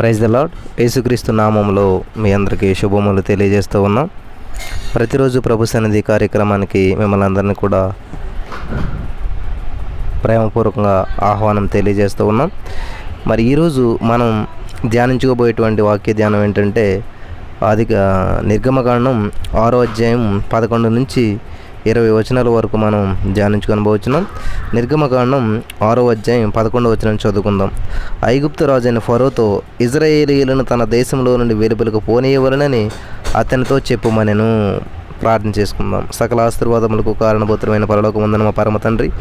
Praise the lord. యేసుక్రీస్తు నామంలో మీ అందరికీ శుభములు తెలియజేస్తూ ఉన్నాం. ప్రతిరోజు ప్రభు సన్నిధి కార్యక్రమానికి మిమ్మల్ని అందరినీ కూడా ప్రేమపూర్వకంగా ఆహ్వానం తెలియజేస్తూ ఉన్నాం. మరి ఈరోజు మనం ధ్యానించుకోబోయేటువంటి వాక్య ధ్యానం ఏంటంటే నిర్గమకాండం 6వ అధ్యాయం 11 నుంచి 20 వచనాల వరకు మనం ధ్యానించుకొనబోతున్నాం. నిర్గమకాండం 6వ అధ్యాయం 11వ వచనం చదువుకుందాం. ఐగుప్తు రాజైన ఫరోతో ఇజ్రాయేలీయులను తన దేశంలో నుండి వెలుపలకు పోనీయవలనని అతనితో చెప్పుమనెను. ప్రార్థన చేసుకుందాం. సకల ఆశీర్వాదములకు కారణభూతమైన పరలోకమందున మా పరమ తండ్రి,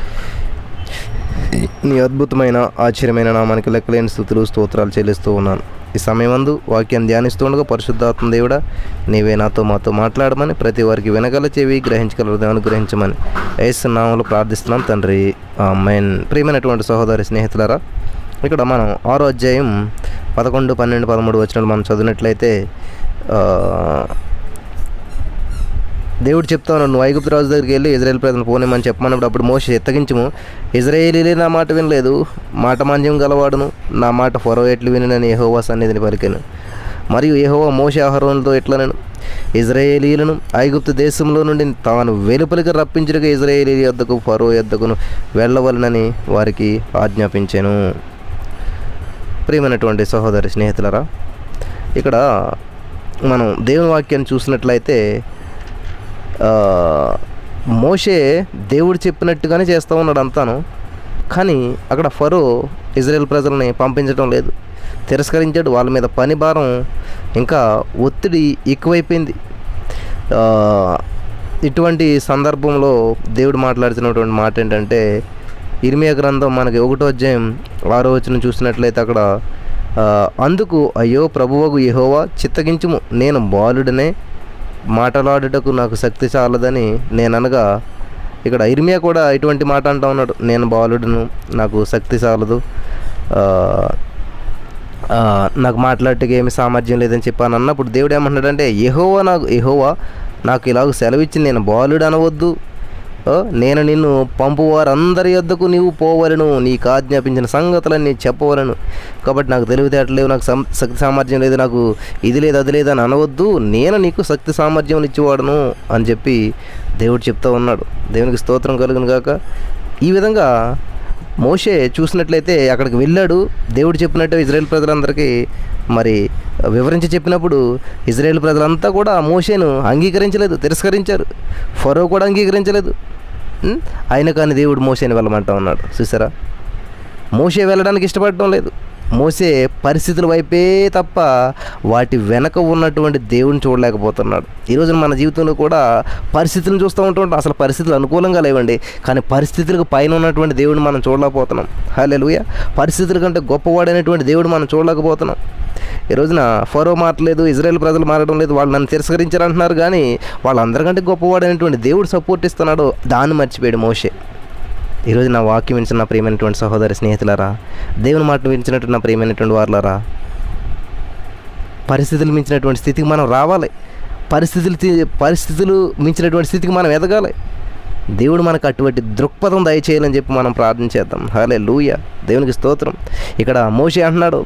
నీ అద్భుతమైన ఆశ్చర్యమైన నామానికి లెక్కలేని స్తుతులు స్తోత్రాలు చెల్లిస్తూ ఉన్నాను. ఈ సమయమందు వాక్యాన్ని ధ్యానిస్తూ ఉండగా పరిశుద్ధాత్మ దేవుడా, నీవే మాతో మాట్లాడమని, ప్రతి వారికి వినగల చెవి గ్రహించగల హృదయం అనుగ్రహించమని యేసు నామములో ప్రార్థిస్తున్నాం తండ్రి, ఆమేన్. ప్రియమైనటువంటి సహోదరి స్నేహితులారా, ఇక్కడ మనం 6వ అధ్యాయం 11, 12, 13 వచనాలు మనం చదివినట్లయితే దేవుడు చెప్తా ఉన్నాడు, నువ్వు ఐగుప్తు రాజు దగ్గరికి వెళ్ళి ఇజ్రాయేల్ ప్రజలను పోనేమని చెప్పమన్నప్పుడు అప్పుడు మోషే ఎత్తగించము, ఇజ్రాయేలీలే నా మాట వినలేదు, మాట మాంద్యం గలవాడును, నా మాట ఫరో ఎట్లు వినని యెహోవా సన్నిధిని పలికెను. మరియు యెహోవా మోషే అహరోనుతో ఎట్లనెను, ఇజ్రాయేలీలను ఐగుప్తు దేశంలో నుండి తాను వెలుపలికి రప్పించుటకు ఇజ్రాయేలీ యొద్దకు ఫరో యొద్దకును వెళ్ళవలనని వారికి ఆజ్ఞాపించాను. ప్రియమైనటువంటి సహోదరి స్నేహితులరా, ఇక్కడ మనం దేవుని వాక్యాన్ని చూసినట్లయితే మోషే దేవుడు చెప్పినట్టుగానే చేస్తూ ఉన్నాడు అంతాను. కానీ అక్కడ ఫరో ఇజ్రాయేల్ ప్రజల్ని పంపించడం లేదు, తిరస్కరించాడు. వాళ్ళ మీద పని భారం ఇంకా ఒత్తిడి ఎక్కువైపోయింది. ఇటువంటి సందర్భంలో దేవుడు మాట్లాడుతున్నటువంటి మాట ఏంటంటే, ఇర్మియా గ్రంథం మనకి 1వ అధ్యాయం 6వ వచనం చూసినట్లయితే అక్కడ అందుకు అయ్యో ప్రభువగు యెహోవా చిత్తగించుము, నేను బాలుడనే, మాటలాడుటకు నాకు శక్తి చాలదని నేననగా, ఇక్కడ ఇర్మియా కూడా ఇటువంటి మాట అంటూ ఉన్నాడు, నేను బాలుడును, నాకు శక్తి చాలదు, నాకు మాట్లాడటకు ఏమి సామర్థ్యం లేదని చెప్పాను అన్నప్పుడు దేవుడు ఏమంటున్నాడంటే, యెహోవా నాకు ఇలాగ సెలవిచ్చి నేను బాలుడు అనవద్దు, నేను నిన్ను పంపువారందరి యొద్దకు నీవు పోవలను, నీకు ఆజ్ఞాపించిన సంగతులన్నీ చెప్పవలను. కాబట్టి నాకు తెలివితేటలు లేవు, నాకు శక్తి సామర్థ్యం లేదు, నాకు ఇది లేదు అది లేదు అని అనవద్దు, నేను నీకు శక్తి సామర్థ్యం ఇచ్చేవాడును అని చెప్పి దేవుడు చెప్తూ ఉన్నాడు. దేవునికి స్తోత్రం కలుగును గాక. ఈ విధంగా మోషే చూసినట్లయితే అక్కడికి వెళ్ళాడు. దేవుడు చెప్పినట్టు ఇజ్రాయేల్ ప్రజలందరికీ మరి వివరించి చెప్పినప్పుడు ఇజ్రాయేల్ ప్రజలంతా కూడా మోషేను అంగీకరించలేదు, తిరస్కరించారు. ఫరో కూడా అంగీకరించలేదు. అయినా కానీ దేవుడు మోషేని వెళ్ళమంటా ఉన్నాడు. చూసారా, మోషే వెళ్ళడానికి ఇష్టపడటం లేదు. మోసే పరిస్థితుల వైపే తప్ప వాటి వెనక ఉన్నటువంటి దేవుని చూడలేకపోతున్నాడు. ఈరోజు మన జీవితంలో కూడా పరిస్థితులను చూస్తూ ఉంటుంటాం. అసలు పరిస్థితులు అనుకూలంగా లేవండి, కానీ పరిస్థితులకు పైన ఉన్నటువంటి దేవుడిని మనం చూడలేకపోతున్నాం. హల్లెలూయా. పరిస్థితుల కంటే గొప్పవాడైనటువంటి దేవుడు మనం చూడలేకపోతున్నాం. ఈ రోజున ఫరో మారలేదు, ఇజ్రాయేల్ ప్రజలు మారడం లేదు, వాళ్ళు నన్ను తిరస్కరించారంటున్నారు, కానీ వాళ్ళందరికంటే గొప్పవాడైనటువంటి దేవుడు సపోర్ట్ ఇస్తున్నాడు. దాన్ని మర్చిపోయాడు మోషే. ఈరోజు నా వాక్యం వించిన నా ప్రియమైనటువంటి సహోదరి స్నేహితులారా, దేవుని మాట వించినట్టు నా ప్రియమైనటువంటి వారులారా, పరిస్థితులు మించినటువంటి స్థితికి మనం రావాలి. పరిస్థితులు మించినటువంటి స్థితికి మనం ఎదగాలి. దేవుడు మనకు అటువంటి దృక్పథం దయచేయాలని చెప్పి మనం ప్రార్థన చేద్దాం. హల్లెలూయా. దేవునికి స్తోత్రం. ఇక్కడ మోషే అంటున్నాడు,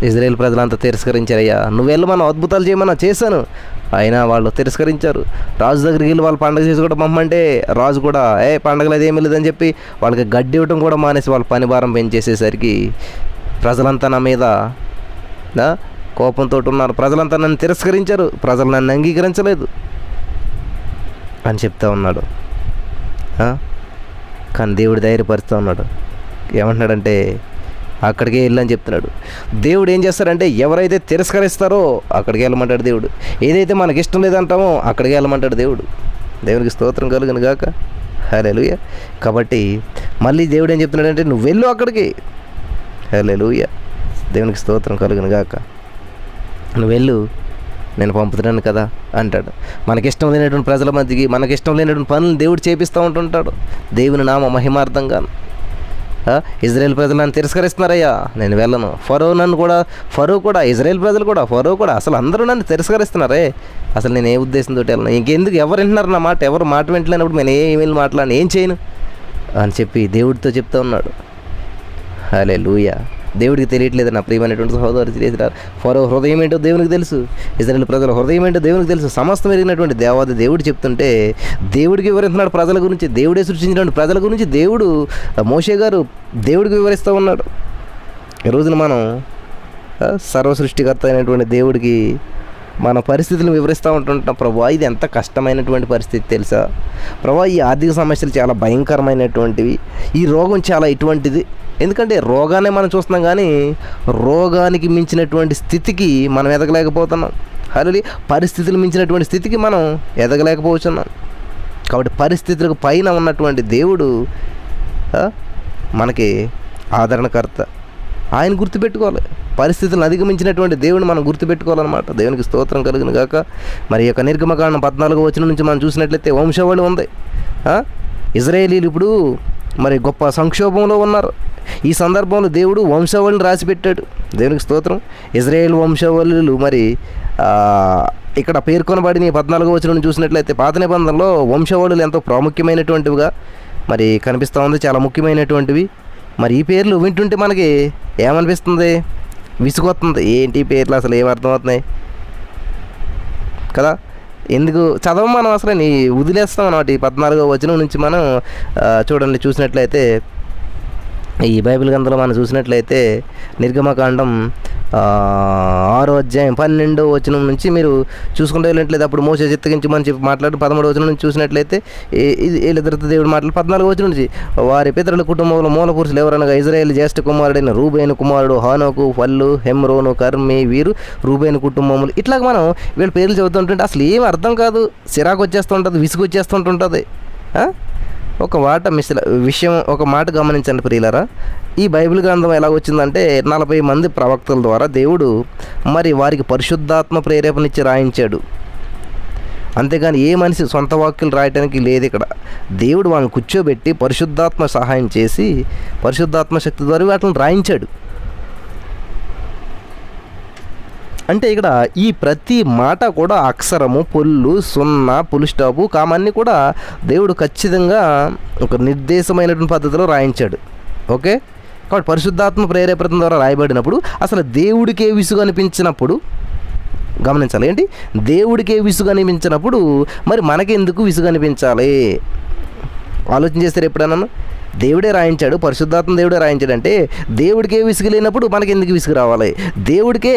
ఇజ్రాయేల్ ప్రజలంతా తిరస్కరించారయ్యా, నువ్వు వెళ్ళి మనం అద్భుతాలు చేయమన్నా చేశాను, అయినా వాళ్ళు తిరస్కరించారు. రాజు దగ్గరికి వెళ్ళి వాళ్ళు పండగ చేసి కూడా పంపమంటే రాజు కూడా పండగలు అదేమీ లేదని చెప్పి వాళ్ళకి గడ్డి ఇవ్వటం కూడా మానేసి వాళ్ళ పని భారం పెంచేసేసరికి ప్రజలంతా నా మీద కోపంతో ఉన్నారు. ప్రజలంతా నన్ను తిరస్కరించారు, ప్రజలు నన్ను అంగీకరించలేదు అని చెప్తా ఉన్నాడు. కానీ దేవుడు ధైర్యపరుస్తూ ఉన్నాడు. ఏమంటున్నాడంటే, అక్కడికే వెళ్ళని చెప్తున్నాడు. దేవుడు ఏం చేస్తాడంటే, ఎవరైతే తిరస్కరిస్తారో అక్కడికి వెళ్ళమంటాడు దేవుడు. ఏదైతే మనకి ఇష్టం లేదంటామో అక్కడికి వెళ్ళమంటాడు దేవుడు. దేవునికి స్తోత్రం కలుగును గాక. హల్లెలూయా. కాబట్టి మళ్ళీ దేవుడు ఏం చెప్తున్నాడంటే, నువ్వు వెళ్ళు అక్కడికి. హల్లెలూయా. దేవునికి స్తోత్రం కలుగును గాక. నువ్వు వెళ్ళు, నేను పంపుతున్నాను కదా అంటాడు. మనకిష్టం లేనటువంటి ప్రజల మధ్యకి మనకిష్టం లేనటువంటి పనులు దేవుడు చేపిస్తూ ఉంటుంటాడు. దేవుని నామ మహిమార్థంగాను. ఇజ్రాయేల్ ప్రజలు నన్ను తిరస్కరిస్తున్నారయ్యా, నేను వెళ్ళను. ఫరో కూడా ఇజ్రాయేల్ ప్రజలు కూడా, ఫరో కూడా, అసలు అందరూ నన్ను తిరస్కరిస్తున్నారే, అసలు నేను ఏ ఉద్దేశంతో వెళ్ళను, ఇంకెందుకు, ఎవరు వింటున్నారు నా మాట, ఎవరు మాట వింటలేనప్పుడు నేను ఏమేమి మాట్లాడిన ఏం చేయను అని చెప్పి దేవుడితో చెప్తా ఉన్నాడు. హల్లెలూయా. దేవుడికి తెలియట్లేదు నా ప్రియమైనటువంటి సహోదరు చేసినారు. ఫరో హృదయం ఏంటో దేవునికి తెలుసు, ఇశ్రాయేలు ప్రజల హృదయం ఏంటో దేవునికి తెలుసు. సమస్తం ఎరిగినటువంటి దేవాది దేవుడు చెప్తుంటే దేవుడికి వివరిస్తున్నాడు ప్రజల గురించి. దేవుడే సృష్టించినటువంటి ప్రజల గురించి దేవుడు, మోషే గారు దేవుడికి వివరిస్తూ ఉన్నాడు. ఈ రోజున మనం సర్వ సృష్టికర్త అయినటువంటి దేవుడికి మన పరిస్థితులను వివరిస్తూ ఉంటుంటాం. ప్రభా ఇది ఎంత కష్టమైనటువంటి పరిస్థితి తెలుసా ప్రభా, ఈ ఆర్థిక సమస్యలు చాలా భయంకరమైనటువంటివి, ఈ రోగం చాలా ఇటువంటిది. ఎందుకంటే రోగాన్ని మనం చూస్తున్నాం కానీ రోగానికి మించినటువంటి స్థితికి మనం ఎదగలేకపోతున్నాం. అలాగే పరిస్థితులు మించినటువంటి స్థితికి మనం ఎదగలేకపోతున్నాం. కాబట్టి పరిస్థితులకు పైన ఉన్నటువంటి దేవుడు మనకి ఆదరణకర్త. ఆయన గుర్తుపెట్టుకోవాలి. పరిస్థితులను అధిగమించినటువంటి దేవుని మనం గుర్తుపెట్టుకోవాలన్నమాట. దేవునికి స్తోత్రం కలుగును గాక. మరి యొక్క నిర్గమకాండం 14వ వచనం నుంచి మనం చూసినట్లయితే వంశావళి ఉంది. ఇజ్రాయేలీలు ఇప్పుడు మరి గొప్ప సంక్షోభంలో ఉన్నారు. ఈ సందర్భంలో దేవుడు వంశావళిని రాసిపెట్టాడు. దేవునికి స్తోత్రం. ఇజ్రాయేల్ వంశావళులు మరి ఇక్కడ పేర్కొనబడిన 14వ వచనం చూసినట్లయితే పాత నిబంధనలో వంశావళులు ఎంతో ప్రాముఖ్యమైనటువంటివిగా మరి కనిపిస్తూ ఉంది, చాలా ముఖ్యమైనటువంటివి. మరి ఈ పేర్లు వింటుంటే మనకి ఏమనిపిస్తుంది? విసుగొస్తుంది. ఏంటి పేర్లు అసలు ఏమర్థమవుతున్నాయి కదా, ఎందుకు చదవం మనం అసలు వదిలేస్తాం అన్నమాట. ఈ 14వ వచనం నుంచి మనం చూడండి చూసినట్లయితే ఈ బైబిల్ గ్రంథంలో మనం చూసినట్లయితే నిర్గమకాండం 6వ అధ్యాయం 12వ వచనం నుంచి మీరు చూసుకుంటే వెళ్ళినట్లయితే అప్పుడు మోసే చిత్తగించమని చెప్పి మాట్లాడి 13వ వచనం నుంచి చూసినట్లయితే వీళ్ళిద్దరితో దేవుడు మాట్లాడి 14వ వచనం నుంచి వారి పితరుల కుటుంబంలో మూల పురుషులు ఎవరనగా ఇజ్రాయేల్ జ్యేష్ఠ కుమారుడైన రూబేను కుమారుడు హానోకు, ఫల్లు, హెమ్రోను, కర్మి, వీరు రూబేను కుటుంబములు. ఇట్లాగ మనం వీళ్ళ పేర్లు చెబుతుంటుంటే అసలు ఏం అర్థం కాదు, చిరాకు వచ్చేస్తుంటుంది, విసుగు వచ్చేస్తుంటుంటుంది. ఒక మాట గమనించండి ప్రియులారా. ఈ బైబిల్ గ్రంథం ఎలా వచ్చిందంటే 40 మంది ప్రవక్తల ద్వారా దేవుడు మరి వారికి పరిశుద్ధాత్మ ప్రేరేపణ ఇచ్చి రాయించాడు. అంతేగాని ఏ మనిషి సొంత వాక్యులు రాయటానికి లేదు. ఇక్కడ దేవుడు వాళ్ళని కూర్చోబెట్టి పరిశుద్ధాత్మ సహాయం చేసి పరిశుద్ధాత్మ శక్తి ద్వారా వాటిని రాయించాడు. అంటే ఇక్కడ ఈ ప్రతి మాట కూడా అక్షరము, పొల్లు, సున్నా, పుల్ స్టాపు, కామన్నీ కూడా దేవుడు ఖచ్చితంగా ఒక నిర్దేశమైనటువంటి పద్ధతిలో రాయించాడు. ఓకే, కాబట్టి పరిశుద్ధాత్మ ప్రేరేపణ ద్వారా రాయబడినప్పుడు అసలు దేవుడికే విసుగు అనిపించినప్పుడు గమనించాలి. ఏంటి దేవుడికే విసుగు అనిపించినప్పుడు మరి మనకెందుకు విసుగు అనిపించాలి? ఆలోచన చేస్తారు ఎప్పుడన్నా? దేవుడే రాయించాడు, పరిశుద్ధాత్మ దేవుడే రాయించాడంటే దేవుడికే విసుగు లేనప్పుడు మనకి ఎందుకు విసుగు రావాలి? దేవుడికే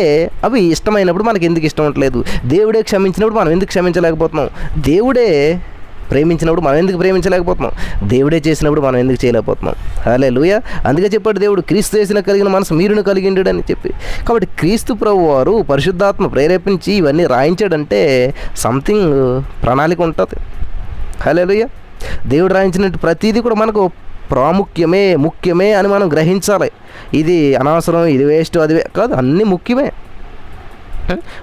అవి ఇష్టమైనప్పుడు మనకి ఎందుకు ఇష్టం ఉండలేదు? దేవుడే క్షమించినప్పుడు మనం ఎందుకు క్షమించలేకపోతున్నాం? దేవుడే ప్రేమించినప్పుడు మనం ఎందుకు ప్రేమించలేకపోతున్నాం? దేవుడే చేసినప్పుడు మనం ఎందుకు చేయలేకపోతున్నాం? హల్లెలూయా. అందుకే చెప్పాడు దేవుడు, క్రీస్తు చేసిన కలిగిన మనసు మీరును కలిగిండు అని చెప్పి. కాబట్టి క్రీస్తు ప్రభు వారు పరిశుద్ధాత్మ ప్రేరేపించి ఇవన్నీ రాయించాడంటే సంథింగ్ ప్రణాళిక ఉంటుంది. హల్లెలూయా. దేవుడు రాయించినట్టు ప్రతిదీ కూడా మనకు ముఖ్యమే అని మనం గ్రహించాలి. ఇది అనవసరం, ఇది వేస్ట్, అది కాదు, అన్నీ ముఖ్యమే.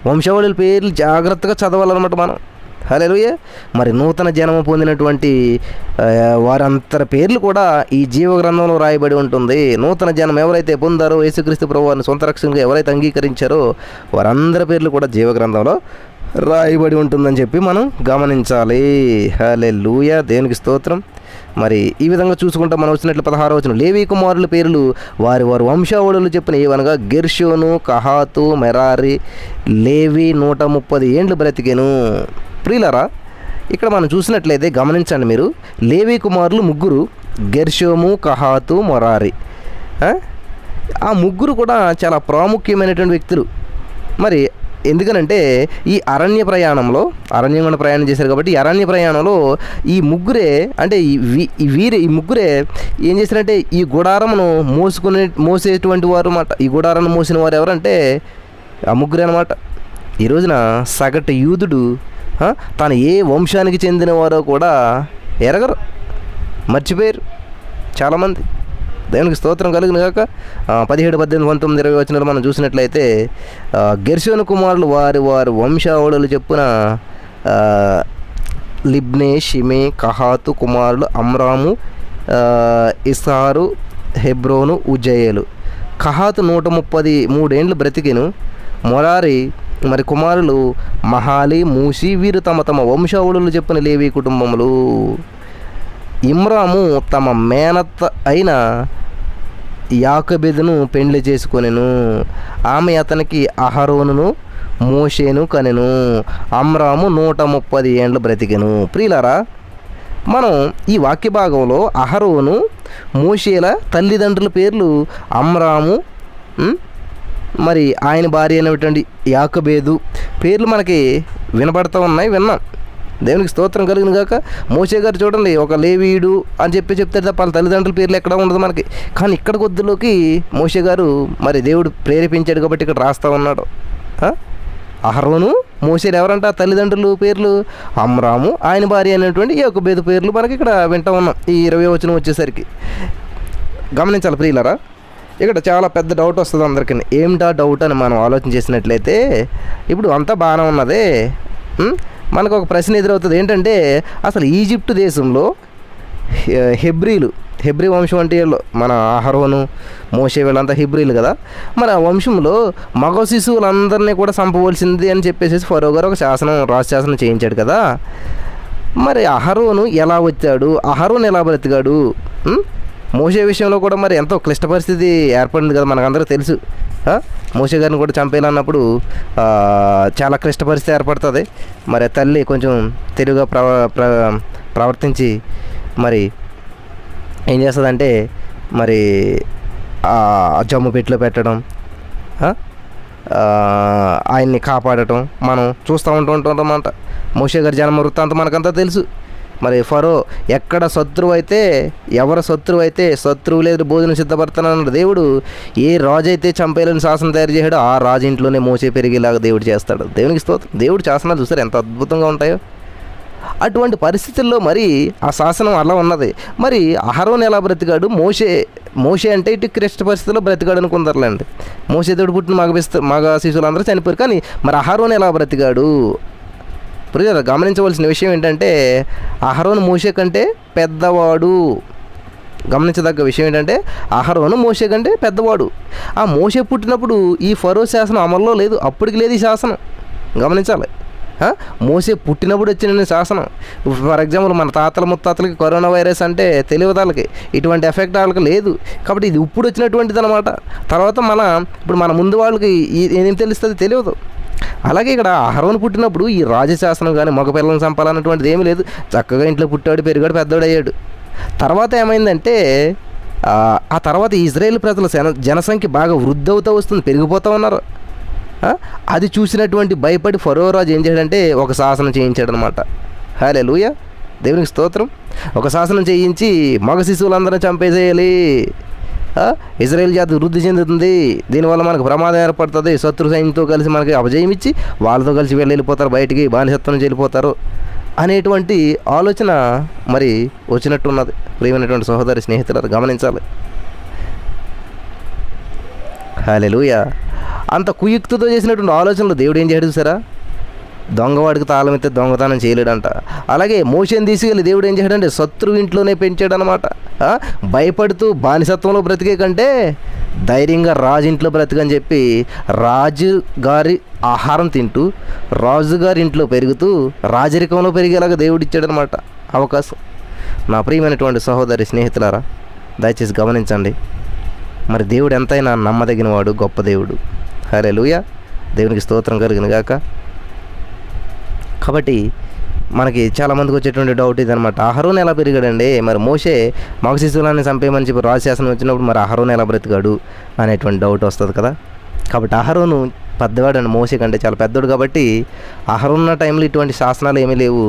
వంశావళుల పేర్లు జాగ్రత్తగా చదవాలన్నమాట మనం. హల్లెలూయా. మరి నూతన జన్మ పొందినటువంటి వారంతరి పేర్లు కూడా ఈ జీవ గ్రంథంలో రాయబడి ఉంటుంది. నూతన జన్మ ఎవరైతే పొందారో, యేసుక్రీస్తు ప్రభువారిని సొంత రక్షణగా ఎవరైతే అంగీకరించారో వారందరి పేర్లు కూడా జీవ గ్రంథంలో రాయబడి ఉంటుందని చెప్పి మనం గమనించాలి. హల్లెలూయా. దేవునికి స్తోత్రం. మరి ఈ విధంగా చూసుకుంటే మనం వచ్చినట్లు 16వ వచనం లేవీ కుమారుల పేర్లు వారి వంశావళులు చెప్పిన ఏవనగా గెర్షోను, కహాతు, మెరారి, లేవి 130 ఏండ్లు బ్రతికెను. ప్రియులారా, ఇక్కడ మనం చూసినట్లయితే గమనించండి మీరు, లేవీ కుమారులు 3, గెర్షోము, కహాతు, మెరారి. ఆ 3 కూడా చాలా ప్రాముఖ్యమైనటువంటి వ్యక్తులు. మరి ఎందుకనంటే ఈ అరణ్య ప్రయాణంలో అరణ్యంగా ప్రయాణం చేశారు కాబట్టి ఈ అరణ్య ప్రయాణంలో ఈ 3 అంటే ఈ 3 ఏం చేశారంటే ఈ గుడారమును మోసేటువంటి వారు అన్నమాట. ఈ గుడారాన్ని మోసిన వారు ఎవరంటే ఆ 3 అన్నమాట. ఈ రోజున సగటు యూదుడు తాను ఏ వంశానికి చెందినవారో కూడా ఎరగరు, మర్చిపోయారు చాలామంది. దేవునికి స్తోత్రం కలుగును గాక. 17, 18, 19, 20 వచనాలు మనం చూసినట్లయితే గెర్షోను కుమారులు వారి వంశావళులు చెప్పున లిబ్నే, షిమే, కహాతు కుమారులు అమ్రాము, ఇస్సారు, హెబ్రోను, ఉజ్జయేలు. కహాతు 133 ఏండ్లు బ్రతికెను. మొరారి మరి కుమారులు మహాలి, మూషి, వీరు తమ వంశావళులు చెప్పిన లేవీ కుటుంబములు. ఇమ్రాము తమ మేనత్త అయిన యాకోబెదును పెండ్లి చేసుకొనెను. ఆమె అతనికి అహరోనును మోషేను కనెను. అమ్రాము 130 ఏండ్లు బ్రతికెను. ప్రియులారా, మనం ఈ వాక్య భాగంలో అహరోను మోషేల తల్లిదండ్రుల పేర్లు అమ్రాము, మరి ఆయన భార్య అయినటువంటి యాకోబేదు పేర్లు మనకి వినబడుతూ ఉన్నాయి, విన్నాం. దేవునికి స్తోత్రం కలిగిన గాక. మోషే గారు చూడండి, ఒక లేవీయుడు అని చెప్తాడు తప్ప వాళ్ళ తల్లిదండ్రుల పేర్లు ఎక్కడ ఉండదు మనకి. కానీ ఇక్కడ కొద్దిలోకి మోషే గారు మరి దేవుడు ప్రేరేపించాడు కాబట్టి ఇక్కడ రాస్తూ ఉన్నాడు. అహరోను మోషేలు ఎవరంట తల్లిదండ్రులు పేర్లు? అమ్రాము, ఆయన భార్య అయినటువంటి యాకోబేదు పేర్లు మనకి ఇక్కడ వింటూ ఉన్నాం. ఈ 20వ వచనం వచ్చేసరికి గమనించాలి ప్రియులారా. ఇక్కడ చాలా పెద్ద డౌట్ వస్తుంది అందరికీ. ఏమిటా డౌట్ అని మనం ఆలోచన చేసినట్లయితే, ఇప్పుడు అంతా బాగానే ఉన్నదే, మనకు ఒక ప్రశ్న ఎదురవుతుంది. ఏంటంటే, అసలు ఈజిప్టు దేశంలో హెబ్రీ వంశం అంటే మన అహరోను మోషే వీళ్ళంతా హెబ్రీలు కదా. మరి ఆ వంశంలో మగ శిశువులందరినీ కూడా చంపవలసింది అని చెప్పేసి ఫరో గారు ఒక రాజశాసనం చేయించాడు కదా. మరి అహరోను ఎలా వచ్చాడు, అహరోను ఎలా బ్రతికాడు? మోషే విషయంలో కూడా మరి ఎంతో క్లిష్ట పరిస్థితి ఏర్పడింది కదా, మనకందరూ తెలుసు. మోషే గారిని కూడా చంపేయాలన్నప్పుడు చాలా క్లిష్ట పరిస్థితి ఏర్పడుతుంది. మరి తల్లి కొంచెం తెలివిగా ప్రవర్తించి మరి ఏం చేస్తుందంటే, మరి జమ్ము పెట్టులో పెట్టడం, ఆయన్ని కాపాడటం మనం చూస్తూ ఉంటుంటాం అన్నమాట. మోషే గారి జన్మ వృత్తాంతం మనకంతా తెలుసు. మరి ఫరో ఎక్కడ శత్రువు అయితే, ఎవరు శత్రువు అయితే శత్రువు లేదు భోజనం సిద్ధపడుతున్నాడు దేవుడు. ఏ రాజు అయితే చంపేయాలని శాసనం తయారు చేయడాడో ఆ రాజు ఇంట్లోనే మోసే పెరిగేలాగా దేవుడు చేస్తాడు. దేవునికి స్తోత్రం. దేవుడు శాసనాలు చూసారు ఎంత అద్భుతంగా ఉంటాయో. అటువంటి పరిస్థితుల్లో మరి ఆ శాసనం అలా ఉన్నది. మరి అహరోను ఎలా బ్రతికాడు? మోషే అంటే ఇటు క్లిష్ట పరిస్థితుల్లో బ్రతికాడు అనుకుందర్లేండి. మోషే తోడు పుట్టిన మగ శిశువులు అందరూ చనిపోయారు. కానీ మరి అహరోను ఎలా బ్రతికాడు? ప్రియులారా, గమనించవలసిన విషయం ఏంటంటే, అహరోను మోషే కంటే పెద్దవాడు. గమనించదగ్గ విషయం ఏంటంటే, అహరోను మోషే కంటే పెద్దవాడు. ఆ మోషే పుట్టినప్పుడు ఈ ఫరో శాసనం అమల్లో లేదు, అప్పటికి లేదు ఈ శాసనం. గమనించాలి. మోసే పుట్టినప్పుడు వచ్చిన శాసనం. ఫర్ ఎగ్జాంపుల్ మన తాతల ముత్తాతలకి కరోనా వైరస్ అంటే తెలియదు, వాళ్ళకి ఇటువంటి ఎఫెక్ట్ వాళ్ళకి లేదు. కాబట్టి ఇది ఇప్పుడు వచ్చినటువంటిది అనమాట. తర్వాత ఇప్పుడు మన ముందు వాళ్ళకి ఏం తెలుస్తుంది తెలియదు. అలాగే ఇక్కడ అహరోను పుట్టినప్పుడు ఈ రాజశాసనం కానీ మగ పిల్లలను చంపాలన్నటువంటిది ఏమీ లేదు. చక్కగా ఇంట్లో పుట్టాడు, పెరిగాడు, పెద్దోడు అయ్యాడు. తర్వాత ఏమైందంటే, ఆ తర్వాత ఇజ్రాయేల్ ప్రజల జనసంఖ్య బాగా వృద్ధి అవుతూ వస్తుంది, పెరిగిపోతూ ఉన్నారు. అది చూసినటువంటి భయపడి ఫరో రాజు ఏం చేయడంటే ఒక శాసనం చేయించాడు అనమాట. హల్లెలూయా, దేవునికి స్తోత్రం. ఒక శాసనం చేయించి మగ శిశువులందరూ చంపేసేయాలి, ఇజ్రాయేల్ జాతి వృద్ధి చెందుతుంది, దీనివల్ల మనకు ప్రమాదం ఏర్పడుతుంది, శత్రు సైన్యంతో కలిసి మనకి అపజయం ఇచ్చి వాళ్ళతో కలిసి వెళ్ళిపోతారు, బయటికి బానిసత్వం నుంచి వెళ్ళిపోతారు అనేటువంటి ఆలోచన మరి వచ్చినట్టున్నది. ప్రియమైనటువంటి సహోదరి స్నేహితులు గమనించాలి. హల్లెలూయా. అంత కుయుక్తితో చేసినటువంటి ఆలోచనలు దేవుడు ఏం చేయడు చూసారా? దొంగవాడికి తాళం ఎత్తే దొంగతనం చేయలేడంట. అలాగే మోషేని తీసుకెళ్ళి దేవుడు ఏం చేయడంటే శత్రువు ఇంట్లోనే పెంచాడు అనమాట. భయపడుతూ బానిసత్వంలో బ్రతికే కంటే ధైర్యంగా రాజు ఇంట్లో బ్రతికని చెప్పి రాజుగారి ఆహారం తింటూ రాజుగారి ఇంట్లో పెరుగుతూ రాజరికంలో పెరిగేలాగా దేవుడు ఇచ్చాడనమాట అవకాశం. నా ప్రియమైనటువంటి సహోదరి స్నేహితులారా, దయచేసి గమనించండి. మరి దేవుడు ఎంతైనా నమ్మదగినవాడు, గొప్ప దేవుడు. హల్లెలూయా, దేవునికి స్తోత్రం కలిగిన గాక. కాబట్టి మనకి చాలామందికి వచ్చేటువంటి డౌట్ ఇదనమాట, అహరోను ఎలా పెరిగాడండి? మరి మోషే మగ శిశువులని చంపేయమని చెప్పి రాజశాసనం వచ్చినప్పుడు మరి అహరోను ఎలా బ్రతికాడు అనేటువంటి డౌట్ వస్తుంది కదా. కాబట్టి అహరోను పెద్దవాడు అండి, మోషే కంటే చాలా పెద్దోడు. కాబట్టి అహరోను టైంలో ఇటువంటి శాసనాలు ఏమీ లేవు,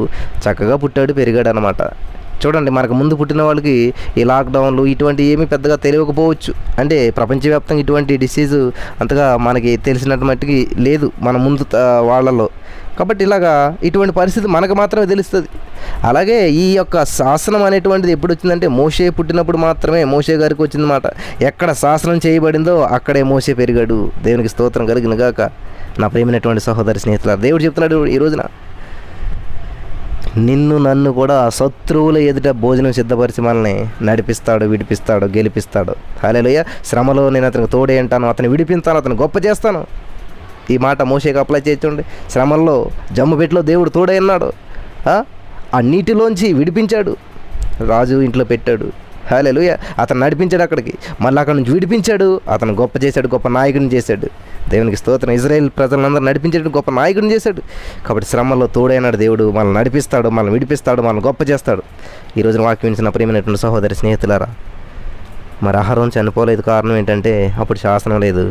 చక్కగా పుట్టాడు, పెరిగాడు అనమాట. చూడండి, మనకు ముందు పుట్టిన వాళ్ళకి ఈ లాక్డౌన్లు ఇటువంటి ఏమీ పెద్దగా తెలియకపోవచ్చు. అంటే ప్రపంచవ్యాప్తంగా ఇటువంటి డిసీజు అంతగా మనకి తెలిసినట్టు మట్టుకి లేదు మన ముందు వాళ్ళలో. కాబట్టి ఇలాగా ఇటువంటి పరిస్థితి మనకు మాత్రమే తెలుస్తుంది. అలాగే ఈ యొక్క శాసనం అనేటువంటిది ఎప్పుడు వచ్చిందంటే మోషే పుట్టినప్పుడు మాత్రమే మోషే గారికి వచ్చిందన్నమాట. ఎక్కడ శాసనం చేయబడిందో అక్కడే మోషే పెరిగాడు. దేవునికి స్తోత్రం కలిగిన గాక. నా ప్రియమైనటువంటి సహోదరి స్నేహితులారా, దేవుడు చెప్తున్నాడు ఈ రోజున, నిన్ను నన్ను కూడా శత్రువుల ఎదుట భోజనం సిద్ధపరిచి మనల్ని నడిపిస్తాడు, విడిపిస్తాడు, గెలిపిస్తాడు. హల్లెలూయా. శ్రమలో నేను అతనికి తోడే అంటాను, అతను విడిపిస్తాను, అతను గొప్ప చేస్తాను. ఈ మాట మోషేకి అప్లై చేయండి. శ్రమల్లో జమ్ముపెట్టులో దేవుడు తోడే అన్నాడు. ఆ నీటిలోంచి విడిపించాడు, రాజు ఇంట్లో పెట్టాడు. హల్లెలూయా. అతను నడిపించాడు అక్కడికి, మళ్ళీ అక్కడ నుంచి విడిపించాడు, అతను గొప్ప చేశాడు, గొప్ప నాయకుడిని చేశాడు. దేవునికి స్తోత్రం. ఇజ్రాయేల్ ప్రజలందరూ నడిపించాడు, గొప్ప నాయకుడిని చేశాడు. కాబట్టి శ్రమల్లో తోడైనాడు దేవుడు. మనల్ని నడిపిస్తాడు, మనల్ని విడిపిస్తాడు, మనల్ని గొప్ప చేస్తాడు. ఈ రోజున వాక్యం వినిచిన ప్రియమైనటువంటి సహోదరి స్నేహితులారా, మరి అహరోను చనిపోలేదు, కారణం ఏంటంటే అప్పుడు శాసనం లేదు.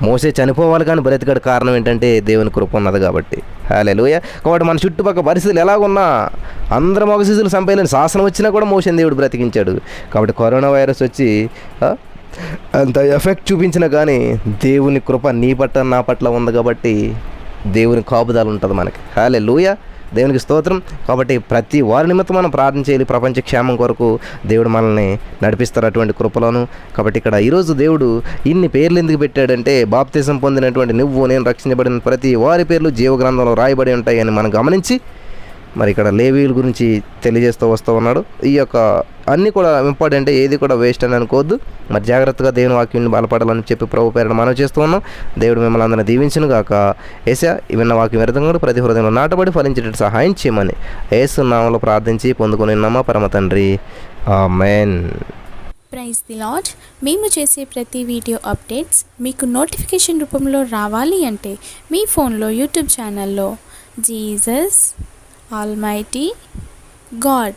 మోసే చనిపోవాలి కానీ బ్రతికాడు, కారణం ఏంటంటే దేవుని కృప ఉన్నది కాబట్టి. హల్లెలూయా. కాబట్టి మన చుట్టుపక్కల పరిస్థితులు ఎలాగున్నా అందరూ మగ శిశువులు చంపేయాలని శాసనం వచ్చినా కూడా మోసేని దేవుడు బ్రతికించాడు. కాబట్టి కరోనా వైరస్ వచ్చి అంత ఎఫెక్ట్ చూపించినా కానీ దేవుని కృప నీ పట్ల నా పట్ల ఉంది కాబట్టి దేవుని కాపుదల ఉంటుంది మనకి. హల్లెలూయా. దేవునికి స్తోత్రం. కాబట్టి ప్రతి వారి నిమిత్తం మనం ప్రార్థన చేయాలి. ప్రపంచ క్షేమం కొరకు దేవుడు మనల్ని నడిపిస్తారు అటువంటి కృపలోను. కాబట్టి ఇక్కడ ఈరోజు దేవుడు ఇన్ని పేర్లు ఎందుకు పెట్టాడంటే, బాప్తిజం పొందినటువంటి నువ్వు నేను రక్షించబడిన ప్రతి వారి పేర్లు జీవగ్రంథంలో రాయబడి ఉంటాయి అని మనం గమనించి మరి ఇక్కడ లేవీయుల గురించి తెలియజేస్తూ వస్తూ ఉన్నాడు. ఈ యొక్క అన్నీ కూడా ఇంపార్టెంట్, ఏది కూడా వేస్ట్ అని అనుకోవద్దు. మరి జాగ్రత్తగా దేవుని వాక్యాన్ని బలపడాలని చెప్పి ప్రభు పేరును మనం చేస్తూ ఉన్నాం. దేవుడు మిమ్మల్ని అందరినీ దీవించును గాక. యేసయ్యా విన్న వాక్యం వ్యర్థంగా ప్రతి హృదయంలో నాటబడి ఫలించేటట్టు సహాయం చేయమని యేసు నామములో ప్రార్థించి పొందుకొని ఉన్నామా పరమ తండ్రి. ఆమేన్. Praise the lord. మేము చేసే ప్రతి వీడియో అప్డేట్స్ మీకు నోటిఫికేషన్ రూపంలో రావాలి అంటే మీ ఫోన్లో యూట్యూబ్ ఛానల్లో జీసస్ ఆల్మైటీ గాడ్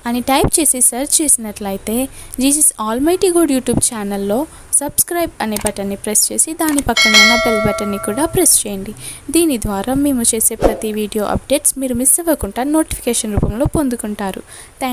అని టైప్ చేసి సెర్చ్ చేసినట్లయితే జీసస్ ఆల్మైటీ గాడ్ యూట్యూబ్ ఛానల్లో సబ్స్క్రైబ్ అనే బటన్ని ప్రెస్ చేసి దాని పక్కన ఉన్న బెల్ బటన్ని కూడా ప్రెస్ చేయండి. దీని ద్వారా మేము చేసే ప్రతి వీడియో అప్డేట్స్ మీరు మిస్ అవ్వకుండా నోటిఫికేషన్ రూపంలో పొందుకుంటారు.